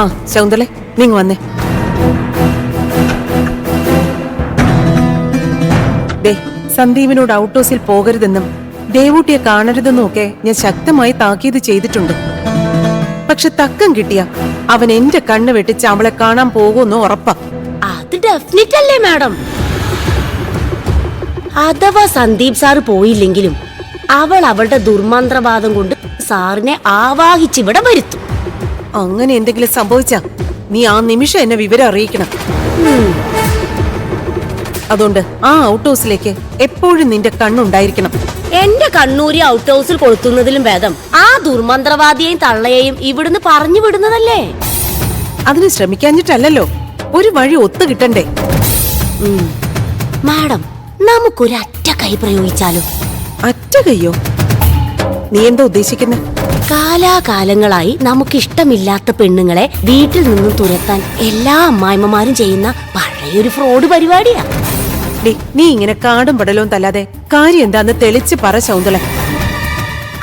ആ ശകുന്തളെ, നീങ്ങ വന്നേ. ദേ, സന്ദീപിനോട് ഔട്ട് ഹൗസിൽ പോകരുതെന്നും ദേവൂട്ടിയെ കാണരുതെന്നും ഒക്കെ ഞാൻ ശക്തമായി താക്കീത് ചെയ്തിട്ടുണ്ട്. പക്ഷെ തക്കം കിട്ടിയ അവൻ എന്റെ കണ്ണ് വെട്ടിച്ച് അവളെ കാണാൻ പോകുമെന്ന് ഉറപ്പാ. അത് ഡെഫിനറ്റ് അല്ലേ മാഡം? അഥവാ സന്ദീപ് സാറ് പോയില്ലെങ്കിലും അവൾ അവളുടെ ദുർമന്ത്രവാദം കൊണ്ട് സാറിനെ ആവാഹിച്ചിവിടെ വരുത്തും. അങ്ങനെ എന്തെങ്കിലും സംഭവിച്ചാ നീ ആ നിമിഷം എന്നെ വിവരം അറിയിക്കണം. അതുകൊണ്ട് ആ ഔട്ട് ഹൗസിലേക്ക് എപ്പോഴും നിന്റെ കണ്ണുണ്ടായിരിക്കണം. എന്റെ കണ്ണൂരി ഔട്ട് ഹൗസിൽ കൊളുത്തുന്നതിലും ഭേദം ആ ദുർമന്ത്രവാദിയെയും തള്ളയെയും ഇവിടുന്ന് പറഞ്ഞു വിടുന്നതല്ലേ. അതിന് ശ്രമിക്കാഞ്ഞിട്ടല്ലോ, ഒരു വഴി ഒത്തു കിട്ടണ്ടേ? മാഡം, നമുക്കൊരു അറ്റ കൈ പ്രയോഗിച്ചാലോ? അറ്റ കയ്യോ? നീ എന്താ ഉദ്ദേശിക്കുന്നെ? കാലാകാലങ്ങളായി നമുക്കിഷ്ടമില്ലാത്ത പെണ്ണുങ്ങളെ വീട്ടിൽ നിന്നും തുരത്താൻ എല്ലാ അമ്മായിമ്മമാരും ചെയ്യുന്ന പഴയൊരു ഫ്രോഡ് പരിപാടിയാ. നീ ഇങ്ങനെ കാടും പടലവും തല്ലാതെ കാര്യം എന്താന്ന് തെളിച്ച് പറ ശകുന്തള.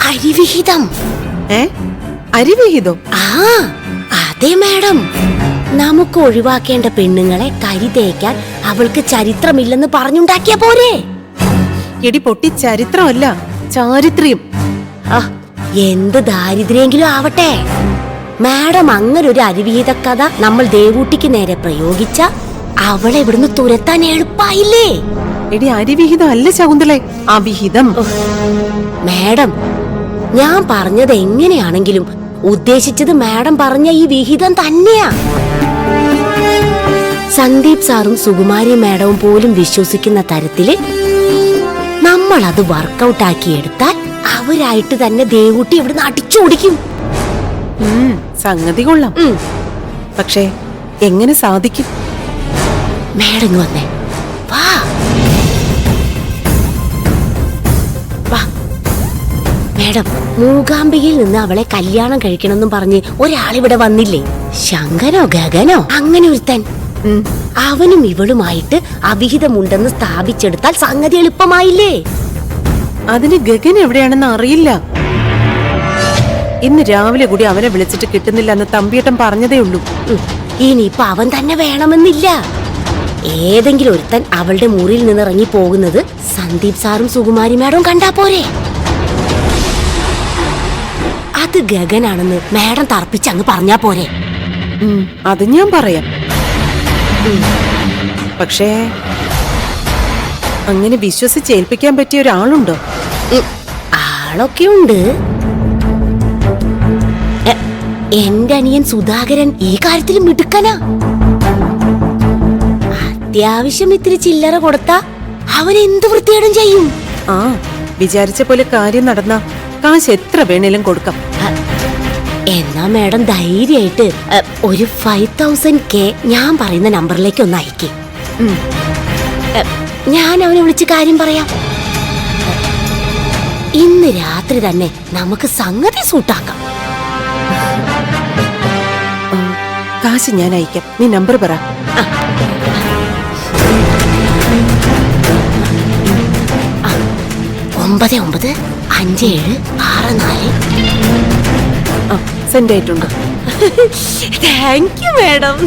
അരിവിഹിതം. അരിവിഹിതോ? ആ അതെ മാഡം. നമുക്ക് ഒഴിവാക്കേണ്ട പെണ്ണുങ്ങളെ കരി തേക്കാൻ അവൾക്ക് ചരിത്രമില്ലെന്ന് പറഞ്ഞുണ്ടാക്കിയ പോരെ? എടി പൊട്ടി, ചരിത്രമല്ല ചാരിത്രം. എന്ത് ദാരിദ്ര്യെങ്കിലും ആവട്ടെ, മാഡം അങ്ങനൊരു അരിവിഹിത കഥ നമ്മൾ ദേവൂട്ടിക്ക് നേരെ പ്രയോഗിച്ച അവളെ ഇവിടുന്ന് തുരത്താൻ എളുപ്പായില്ലേ? എടി, അരിവിഹിതം അല്ല ശകുന്തളെ, അവിഹിതം. മാഡം, ഞാൻ പറഞ്ഞത് എങ്ങനെയാണെങ്കിലും ഉദ്ദേശിച്ചത് മാഡം പറഞ്ഞ ഈ വിഹിതം തന്നെയാ. സന്ദീപ് സാറും സുകുമാരി മാഡവും പോലും വിശ്വസിക്കുന്ന തരത്തില് നമ്മൾ അത് വർക്കൗട്ട് ആക്കി എടുത്താൽ അവരായിട്ട് തന്നെ ദേവൂട്ടി ഇവിടുന്ന് അടിച്ചോടിക്കും. സംഗതി കൊള്ളാം. പക്ഷേ എങ്ങനെ സാധിക്കും? മാഡം വന്നേ, വാ വാ. മാഡം, മൂകാംബികയിൽ നിന്ന് അവളെ കല്യാണം കഴിക്കണമെന്നും പറഞ്ഞ് ഒരാളിവിടെ വന്നില്ലേ? ശങ്കരോ ഗഗനോ അങ്ങനെ ഒരുത്തൻ. അവനും ഇവളുമായിട്ട് അവിഹിതമുണ്ടെന്ന് സ്ഥാപിച്ചെടുത്താൽ സംഗതി എളുപ്പമായില്ലേ? അതിന് ഗഗൻ എവിടെയാണെന്ന് അറിയില്ല. ഇന്ന് രാവിലെ കൂടി അവനെ വിളിച്ചിട്ട് കിട്ടുന്നില്ല എന്ന് തമ്പിയേട്ടൻ പറഞ്ഞതേ ഉള്ളൂ. ഇനിയിപ്പൊ അവൻ തന്നെ വേണമെന്നില്ല. ഏതെങ്കിലും ഒരുത്തൻ അവളുടെ മുറിയിൽ നിന്ന് ഇറങ്ങി പോകുന്നത് സന്ദീപ് സാറും സുകുമാരി മാഡവും കണ്ടാ പോരെ? അത് ഗഗനാണെന്ന് മാഡം തർപ്പിച്ചങ്ങ് പറഞ്ഞാ പോരെ? അത് ഞാൻ പറയാം. പക്ഷേ അങ്ങനെ വിശ്വസിച്ചേൽപ്പിക്കാൻ പറ്റിയ ഒരാളുണ്ടോ? ആളൊക്കെ ഉണ്ട്. എന്റെ അനിയൻ സുധാകരൻ ഈ കാര്യത്തിൽ മിടുക്കനാ. അത്യാവശ്യം ഇത്തിരി ചില്ലറ കൊടുത്താ അവൻ എന്ത് വൃത്തികേടും ചെയ്യും. വിചാരിച്ച പോലെ കാര്യം നടന്ന കാശ് എത്ര വേണേലും കൊടുക്കാം. എന്നാ മാഡം ധൈര്യമായിട്ട് ഒരു 5000K ഞാൻ പറയുന്ന നമ്പറിലേക്ക് ഒന്ന് അയക്കേ. ഞാൻ അവനെ വിളിച്ച് കാര്യം പറയാം. ഇന്ന് രാത്രി തന്നെ നമുക്ക് സംഗതി സൂട്ടാക്കാം. കാശ് ഞാൻ അയക്കാം, നീ നമ്പർ പറ. 995764. സെൻഡ് ആയിട്ടുണ്ട്. Thank you madam.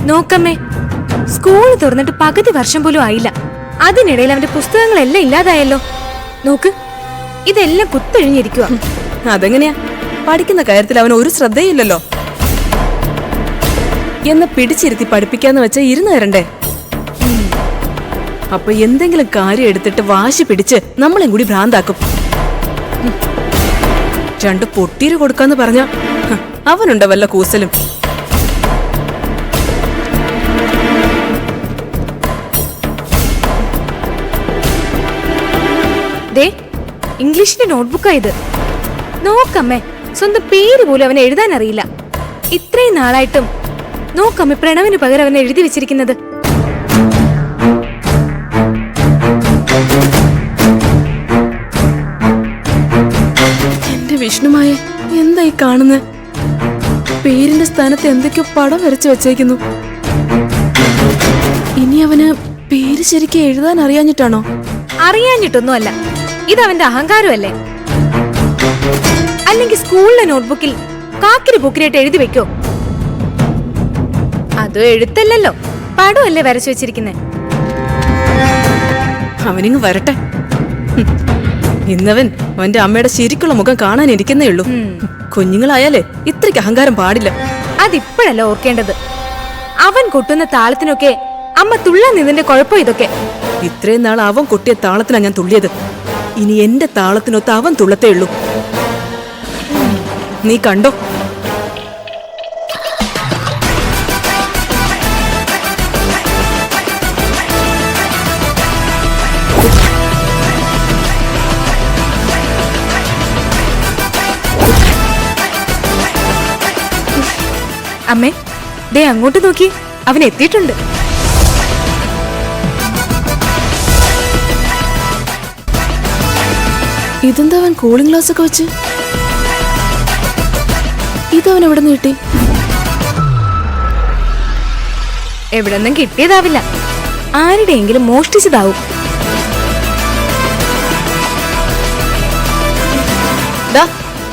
നോക്കമ്മേ, സ്കൂൾ തുറന്നിട്ട് പകുതി വർഷം പോലും ആയില്ല. അതിനിടയിൽ അവന്റെ പുസ്തകങ്ങളെല്ലാം ഇല്ലാതായല്ലോ. നോക്ക്, ഇതെല്ലാം കുത്തൊഴിഞ്ഞിരിക്കുക. അതെങ്ങനെയാ? പഠിക്കുന്ന കാര്യത്തിൽ അവന് ഒരു ശ്രദ്ധയില്ലല്ലോ. എന്ന് പിടിച്ചിരുത്തി പഠിപ്പിക്കാന്ന് വെച്ചാ ഇരുന്ന് തരണ്ടേ? അപ്പൊ എന്തെങ്കിലും കാര്യം എടുത്തിട്ട് വാശി പിടിച്ച് നമ്മളെയും കൂടി ഭ്രാന്താക്കും. 2 പൊട്ടീര് കൊടുക്കാന്ന് പറഞ്ഞ അവനുണ്ടോ വല്ല കൂസലും? ഇംഗ്ലീഷിന്റെ നോട്ട്ബുക്കാ ഇത്. നോക്കമ്മേ, സ്വന്തം പേര് പോലും അവനെ എഴുതാൻ അറിയില്ല. ഇത്രയും നാളായിട്ടും നോക്കമ്മേ, പ്രണവിന് പകരം അവനെ എഴുതി വെച്ചിരിക്കുന്നത്. എന്റെ വിഷ്ണുമായ, എന്തായി കാണുന്നത്? പേരിന്റെ സ്ഥാനത്ത് എന്തൊക്കെയോ പടം വരച്ചു വെച്ചേക്കുന്നു. ഇനി അവന് പേര് ശരിക്കും എഴുതാൻ അറിയാഞ്ഞിട്ടാണോ? അറിയാഞ്ഞിട്ടൊന്നുമല്ല, ഇതവന്റെ അഹങ്കാരമല്ലേ? അല്ലെങ്കിൽ സ്കൂളിലെ നോട്ട്ബുക്കിൽ കാക്കിരി പൂക്കിരിയായിട്ട് എഴുതി വെക്കോ? അതോ എഴുത്തല്ലല്ലോ, പടമല്ലേ വരച്ചു വെച്ചിരിക്കുന്നേ. അവനിങ് വരട്ടെ. ഇന്നവൻ അവന്റെ അമ്മയുടെ ശരിക്കുള്ള മുഖം കാണാൻ ഇരിക്കുന്നേ ഉള്ളൂ. കുഞ്ഞുങ്ങളായാലേ ഇത്രയ്ക്ക് അഹങ്കാരം പാടില്ല. അതിപ്പോഴല്ല ഓർക്കേണ്ടത്. അവൻ കൊട്ടുന്ന താളത്തിനൊക്കെ അമ്മ തുള്ളാൻ നിന്നതിന്റെ കുഴപ്പം ഇതൊക്കെ. ഇത്രയും നാൾ അവൻ കൊട്ടിയ താളത്തിനാ ഞാൻ തുള്ളിയത്. ഇനി എന്റെ താളത്തിനൊത്ത് അവൻ തുള്ളത്തേ ഉള്ളൂ. നീ കണ്ടോ? അമ്മേ, ദേ അങ്ങോട്ട് നോക്കി, അവൻ എത്തിയിട്ടുണ്ട്. ഇതെന്താ അവൻ കൂളിംഗ് ഗ്ലാസ് ഒക്കെ വെച്ച്? ഇതവൻ എവിടെ നിന്ന് കിട്ടി? എവിടെന്നും കിട്ടിയതാവില്ല, ആരുടെയെങ്കിലും മോഷ്ടിച്ചതാവും.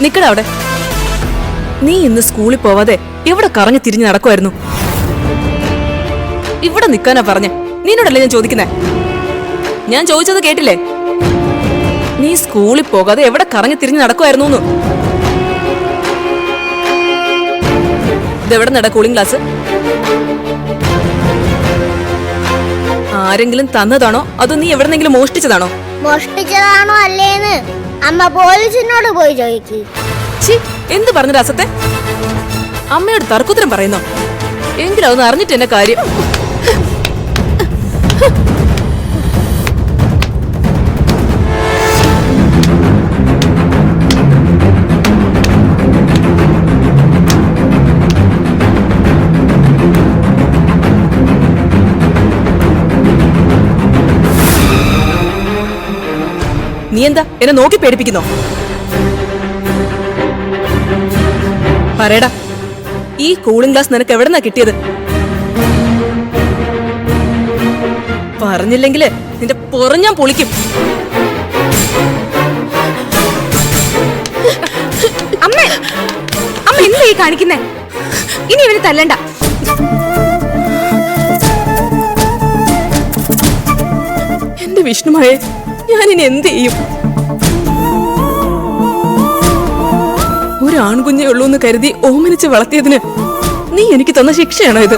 നിക്കട അവിടെ. നീ ഇന്ന് സ്കൂളിൽ പോവാതെ എവിടെ കറങ്ങി തിരിഞ്ഞ് നടക്കുമായിരുന്നു? ഇവിടെ നിക്കാനാ പറഞ്ഞ. നിന്നോടല്ലേ ഞാൻ ചോദിക്കുന്നേ? ഞാൻ ചോദിച്ചത് കേട്ടില്ലേ? നീ സ്കൂളിൽ പോകാതെ എവിടെ കറങ്ങി തിരിഞ്ഞ് നടക്കുമായിരുന്നു? ഇതെവിടെ നട കൂളിംഗ് ഗ്ലാസ്? ആരെങ്കിലും തന്നതാണോ അതോ നീ എവിടെന്നെങ്കിലും മോഷ്ടിച്ചതാണോ? മോഷ്ടിച്ചതാണോ അല്ലേന്ന് അമ്മ പോലീസിനോട് പോയി ചോദിച്ചു. എന്ത് പറഞ്ഞു രസത്തെ? അമ്മയോട് തർക്കുത്തരം പറയുന്നോ? എങ്കിലും അതൊന്ന് അറിഞ്ഞിട്ട് എന്നെ കാര്യം. നീ എന്താ എന്നെ നോക്കി പേടിപ്പിക്കുന്നോ? പറയടാ, ഈ കൂളിംഗ് ഗ്ലാസ് നിനക്ക് എവിടെന്നാ കിട്ടിയത്? പറഞ്ഞില്ലെങ്കില് നിന്റെ പുറം ഞാൻ പൊളിക്കും. അമ്മേ, അമ്മ എന്താ ഈ കാണിക്കുന്നേ? ഇനി ഇവന് തല്ലണ്ട. എന്റെ വിഷ്ണുമായെ, ഞാനിനി എന്ത് ചെയ്യും? ഒരു ആൺകുഞ്ഞേ ഉള്ളൂ എന്ന് കരുതി ഓമനിച്ച് വളർത്തിയതിന് നീ എനിക്ക് തന്ന ശിക്ഷയാണോ ഇത്?